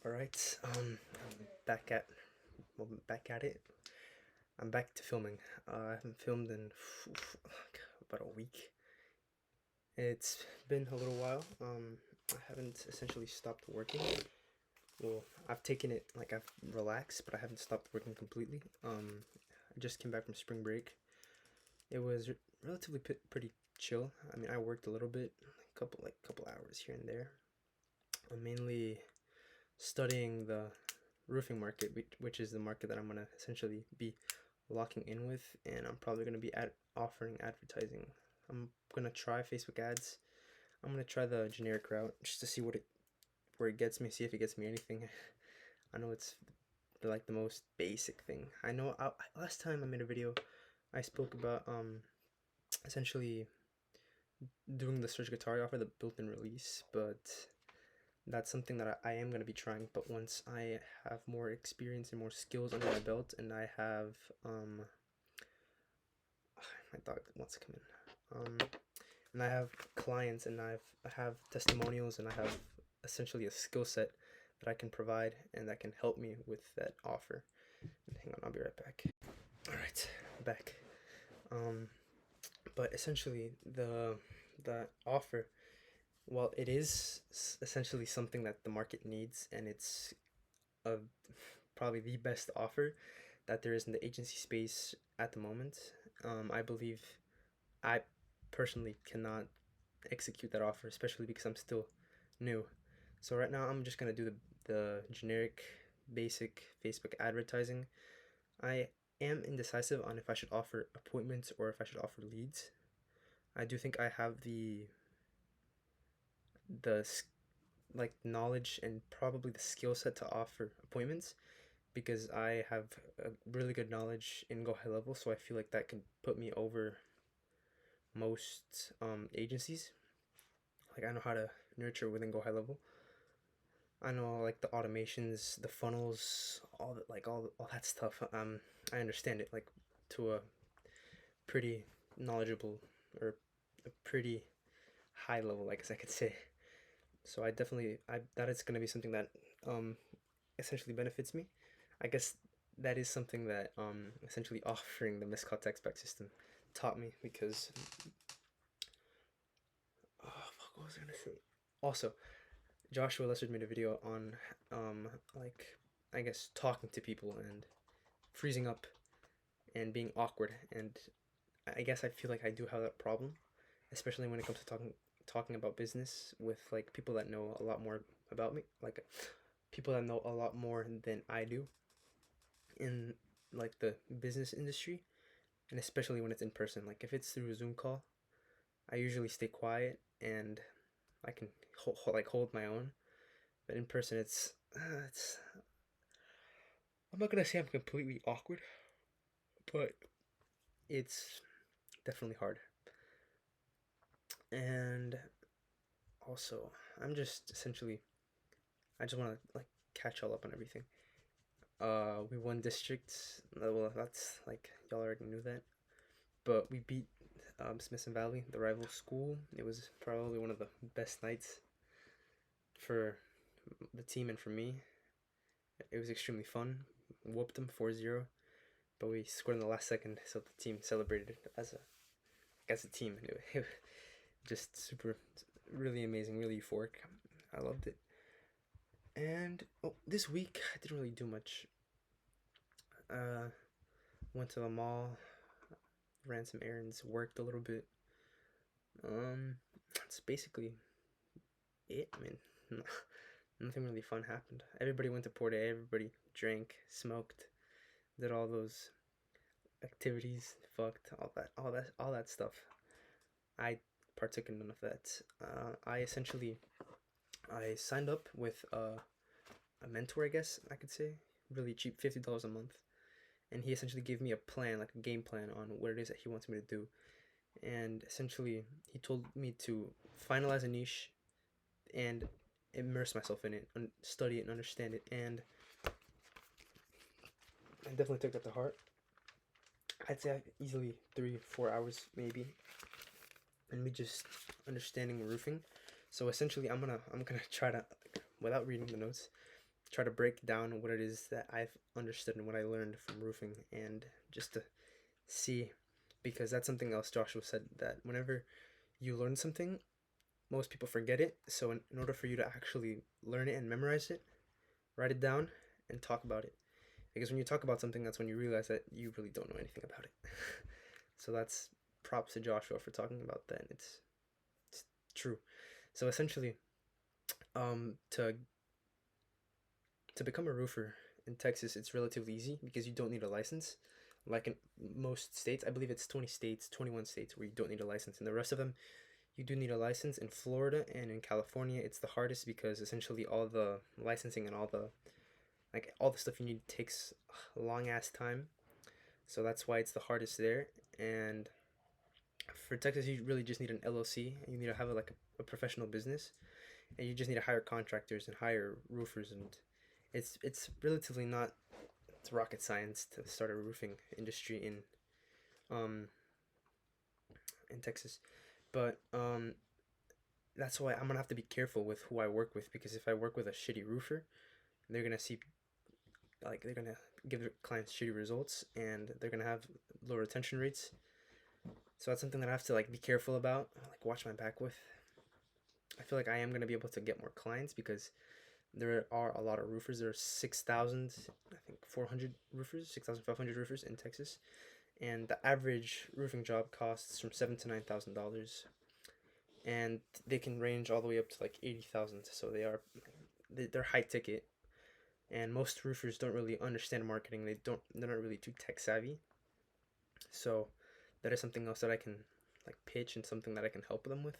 All right. Back at back at it. I'm back to filming. I haven't filmed in like about a week. It's been a little while. I haven't essentially stopped working. Well, I've taken it like I've relaxed, but I haven't stopped working completely. I just came back from spring break. It was relatively pretty chill. I mean, I worked a little bit, a couple hours here and there. I'm mainly studying the roofing market, which is the market that I'm gonna essentially be locking in with, and I'm probably gonna be offering advertising. I'm gonna try Facebook ads. I'm gonna try the generic route just to see where it gets me. See if it gets me anything. I know it's like the most basic thing. I know. Last time I made a video, I spoke about essentially doing the Surge Guitar offer, the built-in release, but that's something that I am going to be trying. But once I have more experience and more skills under my belt, and I have my dog wants to come in, and I have clients, and I have testimonials, and I have essentially a skill set that I can provide and that can help me with that offer. Hang on, I'll be right back. All right, back. Um, but essentially the offer, well, it is essentially something that the market needs, and it's a probably the best offer that there is in the agency space at the moment. I believe I personally cannot execute that offer, especially because I'm still new. So right now I'm just gonna do the generic basic Facebook advertising. I am indecisive on if I should offer appointments or if I should offer leads. I do think I have the like knowledge and probably the skill set to offer appointments because I have a really good knowledge in Go High Level, so I feel like that can put me over most agencies. Like I know how to nurture within Go High Level. I know like the automations, the funnels, all that, like all that stuff. I understand it like to a pretty knowledgeable or a pretty high level, I guess I could say. So I that is gonna be something that essentially benefits me. I guess that is something that essentially offering the Miscall text back system taught me because oh fuck, what was I gonna say? Also, Joshua Lessard made a video on like I guess talking to people and freezing up and being awkward, and I guess I feel like I do have that problem, especially when it comes to talking about business with like people that know a lot more about me, like people that know a lot more than I do in like the business industry, and especially when it's in person. Like if it's through a Zoom call, I usually stay quiet and I can hold my own. But in person, it's I'm not gonna say I'm completely awkward, but it's definitely hard. And also, I'm just essentially I just want to like catch all up on everything. We won districts. Well, that's like y'all already knew that, but we beat Smithson Valley, the rival school. It was probably one of the best nights for the team and for me. It was extremely fun. Whooped them 4-0, but we scored in the last second, so the team celebrated as a team. It just super, really amazing, really euphoric. I loved it. And this week I didn't really do much. Uh, Went to the mall, ran some errands, worked a little bit. That's basically it. I mean, nothing really fun happened. Everybody went to Port A. Everybody drank, smoked, did all those activities, fucked, all that stuff. I partook in none of that. I essentially I signed up with a mentor, I guess I could say, really cheap, $50 a month, and he essentially gave me a plan, like a game plan on what it is that he wants me to do. And essentially, he told me to finalize a niche and immerse myself in it, and study it and understand it. And I definitely took that to heart. I'd say easily 3-4 hours maybe, and me just understanding roofing. So essentially, I'm gonna try to, without reading the notes, try to break down what it is that I've understood and what I learned from roofing, and just to see, because that's something else Joshua said, that whenever you learn something, most people forget it. So in order for you to actually learn it and memorize it, write it down and talk about it. Because when you talk about something, that's when you realize that you really don't know anything about it. So that's props to Joshua for talking about that. It's true. So essentially, to become a roofer in Texas, it's relatively easy because you don't need a license. Like in most states, I believe it's 20 states, 21 states where you don't need a license. And the rest of them, you do need a license. In Florida and in California, it's the hardest because essentially all the licensing and all the stuff you need takes a long ass time. So that's why it's the hardest there. And for Texas, you really just need an LLC. You need to have a professional business, and you just need to hire contractors and hire roofers, and it's relatively not, it's rocket science to start a roofing industry um in Texas. But that's why I'm gonna have to be careful with who I work with, because if I work with a shitty roofer, they're gonna see, like, they're gonna give their clients shitty results, and they're gonna have low retention rates. So that's something that I have to like be careful about, like watch my back with. I feel like I am gonna be able to get more clients because there are a lot of roofers. There are 6,000, I think 400 roofers, 6,500 roofers in Texas, and the average roofing job costs from $7,000 to $9,000, and they can range all the way up to like 80,000. So they're high ticket, and most roofers don't really understand marketing. They're not really too tech savvy. So that is something else that I can like pitch and something that I can help them with.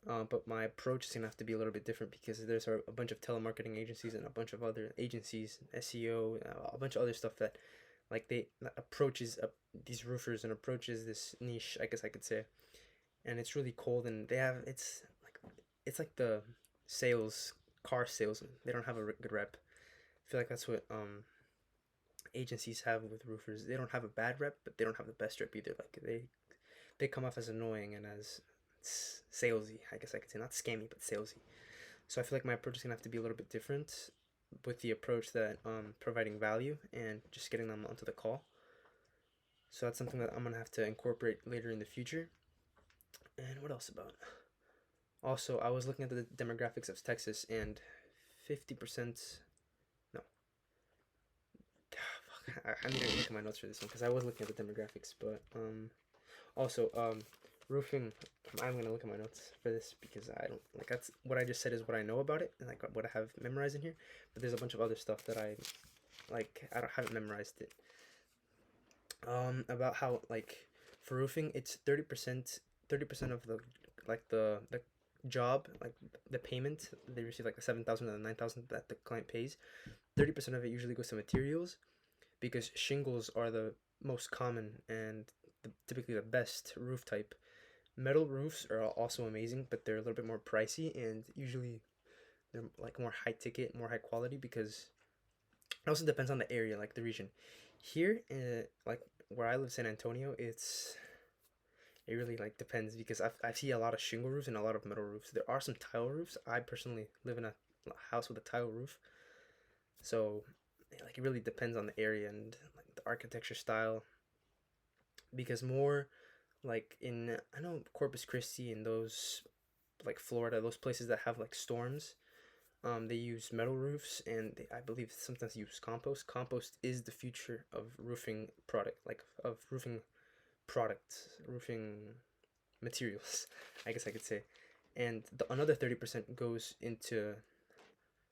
But my approach is gonna have to be a little bit different because there's a bunch of telemarketing agencies and a bunch of other agencies, SEO, a bunch of other stuff that like they that approaches these roofers and approaches this niche, I guess I could say. And it's really cold, and it's like the sales car salesman. They don't have a good rep. I feel like that's what agencies have with roofers. They don't have a bad rep, but they don't have the best rep either. Like they come off as annoying and as salesy, I guess I could say, not scammy but salesy. So I feel like my approach is gonna have to be a little bit different, with the approach that providing value and just getting them onto the call. So that's something that I'm gonna have to incorporate later in the future. And what else about? Also, I was looking at the demographics of Texas, and 50%. No, I need to look at my notes for this one because I was looking at the demographics, but also roofing. I'm gonna look at my notes for this because I don't like, that's what I just said is what I know about it and like what I have memorized in here. But there's a bunch of other stuff that I haven't memorized it. About how, like, for roofing, it's 30% of the job, like the payment they receive, like the 7,000 and the 9,000 that the client pays. 30% of it usually goes to materials, because shingles are the most common and typically the best roof type. Metal roofs are also amazing, but they're a little bit more pricey, and usually they're like more high ticket, more high quality, because it also depends on the area, like the region. Here, like where I live, San Antonio, it really like depends, because I see a lot of shingle roofs and a lot of metal roofs. There are some tile roofs. I personally live in a house with a tile roof, so like it really depends on the area and like the architecture style. Because more like in, I know, Corpus Christi and those, like Florida, those places that have like storms, they use metal roofs, and I believe sometimes use compost. Compost is the future of roofing product, like of roofing products, roofing materials, I guess I could say. And another 30% goes into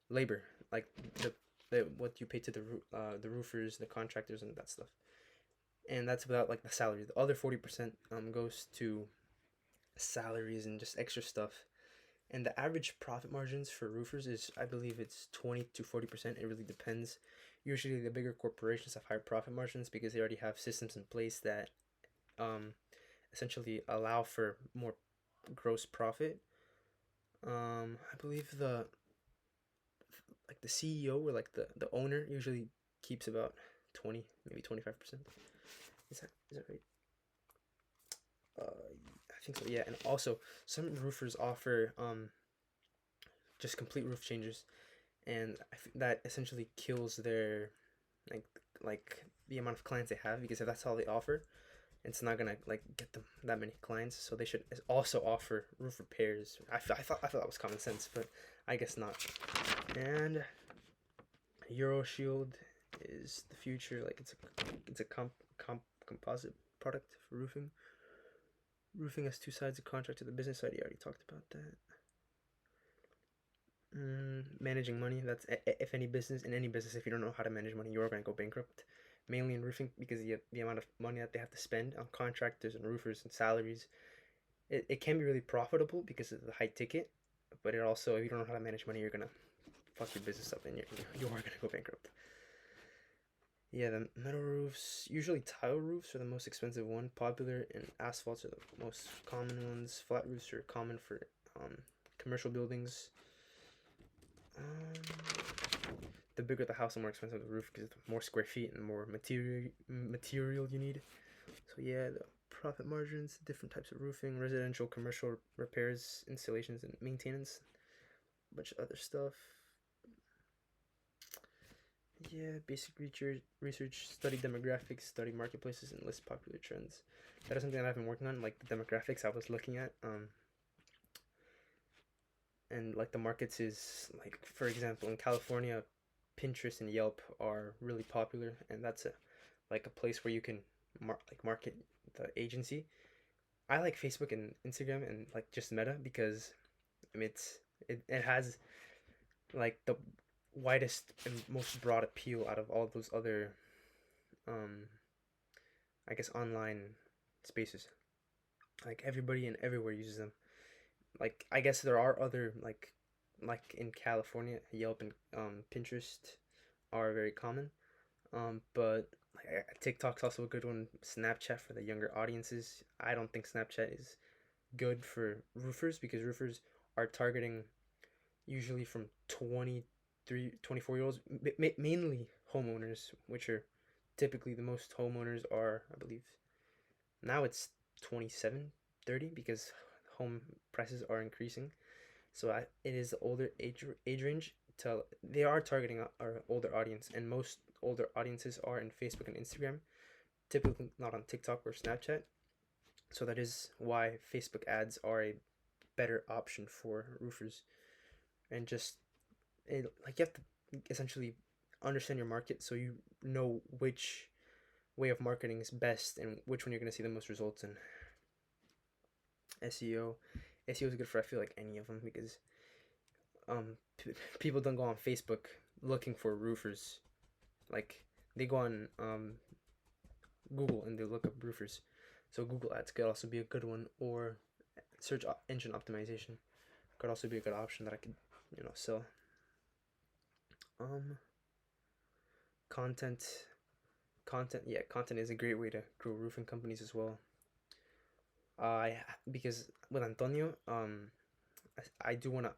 labor, like the what you pay to the roofers, the contractors, and that stuff. And that's without like the salary. The other 40% goes to salaries and just extra stuff. And the average profit margins for roofers is, I believe it's 20 to 40%. It really depends. Usually the bigger corporations have higher profit margins because they already have systems in place that um, essentially allow for more gross profit. I believe the CEO, or like the owner, usually keeps about 20, maybe 25%. Is that right? I think so. Yeah, and also some roofers offer just complete roof changes, and that essentially kills their like the amount of clients they have, because if that's all they offer, it's not gonna like get them that many clients. So they should also offer roof repairs. I thought that was common sense, but I guess not. And Euro Shield is the future. Like it's a composite product for roofing. Roofing has two sides: the contract to the business side. You already talked about that. Managing money. That's if any business, in any business, if you don't know how to manage money, you are going to go bankrupt. Mainly in roofing, because the amount of money that they have to spend on contractors and roofers and salaries, it can be really profitable because of the high ticket, but it also, if you don't know how to manage money, you're gonna fuck your business up, and you are gonna go bankrupt. Yeah, the metal roofs, usually tile roofs are the most expensive one. Popular, and asphalts are the most common ones. Flat roofs are common for commercial buildings. The bigger the house, the more expensive the roof, because the more square feet and more material you need. So yeah, the profit margins, different types of roofing, residential, commercial repairs, installations, and maintenance. A bunch of other stuff. Yeah, basic research, study demographics, study marketplaces, and list popular trends. That is something that I've been working on, like the demographics I was looking at. And like the markets is like, for example, in California, Pinterest and Yelp are really popular, and that's a place where you can market the agency. I like Facebook and Instagram and like just Meta, because I mean it has like the widest and most broad appeal out of all those other um I guess online spaces. Like everybody and everywhere uses them. Like I guess there are other like in California, Yelp and Pinterest are very common. But like TikTok's also a good one. Snapchat for the younger audiences. I don't think Snapchat is good for roofers, because roofers are targeting usually from 23, 24 year olds, mainly homeowners, which are typically the most homeowners are, I believe. Now it's 27, 30, because home prices are increasing. So it is the older age range. They are targeting our older audience, and most older audiences are in Facebook and Instagram, typically not on TikTok or Snapchat. So that is why Facebook ads are a better option for roofers. And just like you have to essentially understand your market, so you know which way of marketing is best and which one you're going to see the most results in. SEO. SEO is good for, I feel like, any of them, because people don't go on Facebook looking for roofers. Like they go on Google and they look up roofers. So Google Ads could also be a good one, or search engine optimization could also be a good option that I could sell. Um, content, yeah, content is a great way to grow roofing companies as well. I Because with Antonio, I do want to,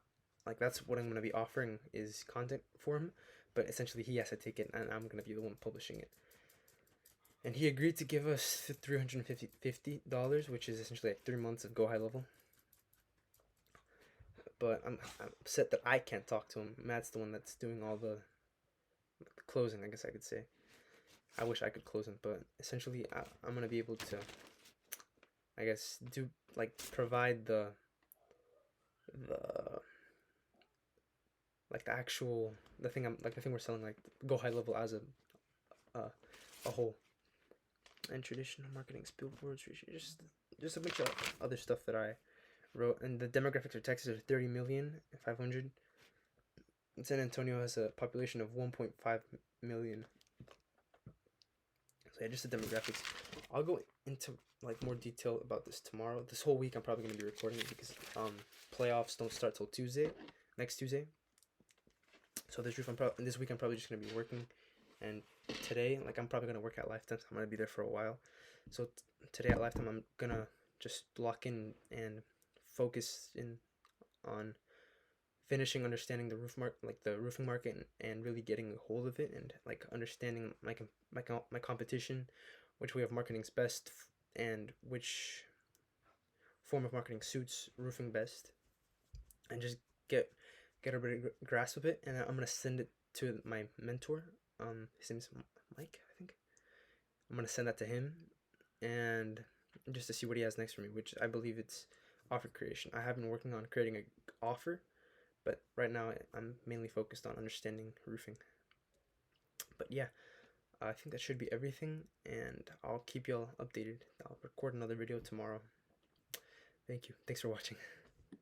like, that's what I'm gonna be offering is content for him, but essentially he has to take it, and I'm gonna be the one publishing it. And he agreed to give us $350, which is essentially like 3 months of Go High Level. But I'm upset that I can't talk to him. Matt's the one that's doing all the closing, I guess I could say. I wish I could close him, but essentially I'm gonna be able to, I guess, provide the like the actual the thing we're selling, like Go High Level as uh, a whole. And traditional marketing, billboards, just a bunch of other stuff that I wrote. And the demographics for Texas are 30 million 500. San Antonio has a population of 1.5 million. So yeah, just the demographics. I'll go into like more detail about this tomorrow. This whole week I'm probably gonna be recording it, because playoffs don't start till next Tuesday. So this week I'm probably just gonna be working, and today, like, I'm probably gonna work at Lifetime. So I'm gonna be there for a while. So today at Lifetime I'm gonna just lock in and focus in on finishing understanding the roofing market, and really getting a hold of it, and like understanding my competition, which way of marketing is best, and which form of marketing suits roofing best, and just get get a better grasp of it, and I'm gonna send it to my mentor. His name's Mike, I think. I'm gonna send that to him, and just to see what he has next for me, which I believe it's offer creation. I have been working on creating an offer, but right now I'm mainly focused on understanding roofing. But yeah, I think that should be everything, and I'll keep y'all updated. I'll record another video tomorrow. Thank you. Thanks for watching.